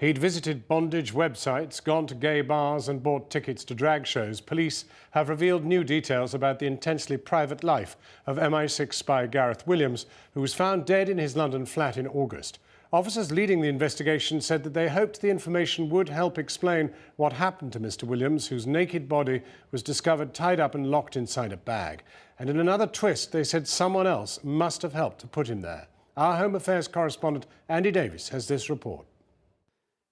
He'd visited bondage websites, gone to gay bars and bought tickets to drag shows. Police have revealed new details about the intensely private life of MI6 spy Gareth Williams, who was found dead in his London flat in August. Officers leading the investigation said that they hoped the information would help explain what happened to Mr. Williams, whose naked body was discovered tied up and locked inside a bag. And in another twist, they said someone else must have helped to put him there. Our Home Affairs correspondent Andy Davis has this report.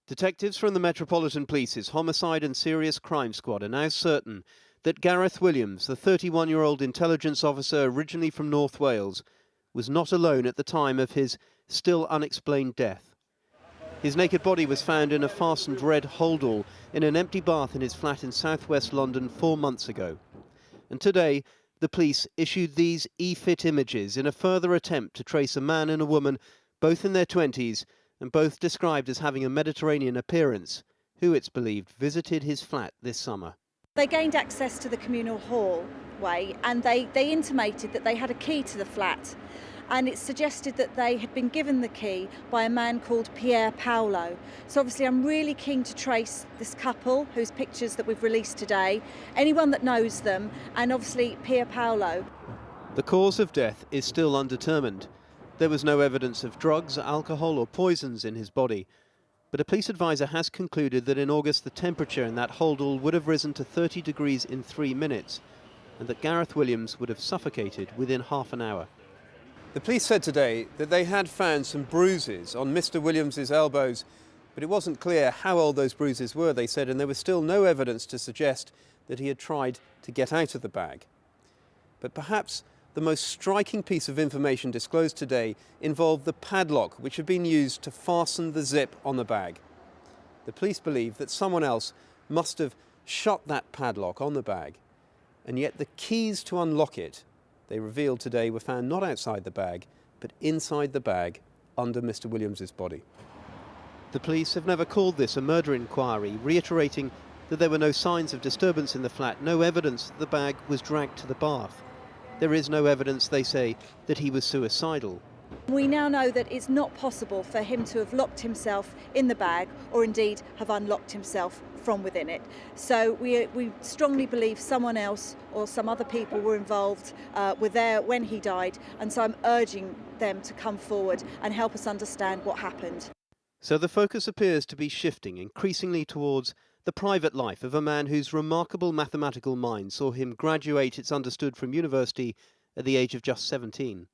Detectives from the Metropolitan Police's Homicide and Serious Crime Squad are now certain that Gareth Williams, the 31-year-old intelligence officer originally from North Wales, was not alone at the time of his still unexplained death. His naked body was found in a fastened red holdall in an empty bath in his flat in southwest London 4 months ago. And today, the police issued these e-fit images in a further attempt to trace a man and a woman, both in their 20s, and both described as having a Mediterranean appearance, who it's believed visited his flat this summer. They gained access to the communal hallway and they intimated that they had a key to the flat, and it suggested that they had been given the key by a man called Pier Paolo. So obviously I'm really keen to trace this couple whose pictures that we've released today, anyone that knows them, and obviously Pier Paolo. The cause of death is still undetermined. There was no evidence of drugs, alcohol or poisons in his body. But a police advisor has concluded that in August the temperature in that holdall would have risen to 30 degrees in 3 minutes, and that Gareth Williams would have suffocated within half an hour. The police said today that they had found some bruises on Mr. Williams's elbows, but it wasn't clear how old those bruises were, they said, and there was still no evidence to suggest that he had tried to get out of the bag. But perhaps the most striking piece of information disclosed today involved the padlock which had been used to fasten the zip on the bag. The police believe that someone else must have shut that padlock on the bag, and yet the keys to unlock it, they revealed today, were found not outside the bag, but inside the bag under Mr. Williams's body. The police have never called this a murder inquiry, reiterating that there were no signs of disturbance in the flat, no evidence that the bag was dragged to the bath. There is no evidence, they say, that he was suicidal. We now know that it's not possible for him to have locked himself in the bag or indeed have unlocked himself from within it. So we strongly believe someone else or some other people were involved, were there when he died, and so I'm urging them to come forward and help us understand what happened. So the focus appears to be shifting increasingly towards the private life of a man whose remarkable mathematical mind saw him graduate, it's understood, from university at the age of just 17.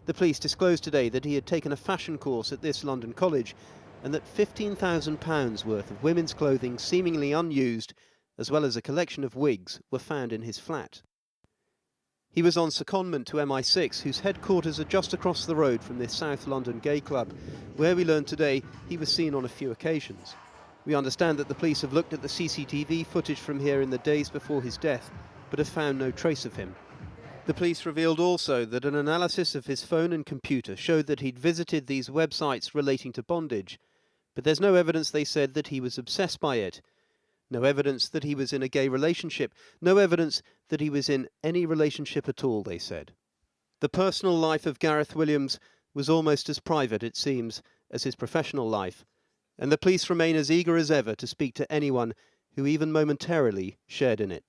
The police disclosed today that he had taken a fashion course at this London college and that £15,000 worth of women's clothing, seemingly unused, as well as a collection of wigs, were found in his flat. He was on secondment to MI6, whose headquarters are just across the road from this South London gay club, where we learned today he was seen on a few occasions. We understand that the police have looked at the CCTV footage from here in the days before his death, but have found no trace of him. The police revealed also that an analysis of his phone and computer showed that he'd visited these websites relating to bondage, but there's no evidence, they said, that he was obsessed by it. No evidence that he was in a gay relationship. No evidence that he was in any relationship at all, they said. The personal life of Gareth Williams was almost as private, it seems, as his professional life, and the police remain as eager as ever to speak to anyone who even momentarily shared in it.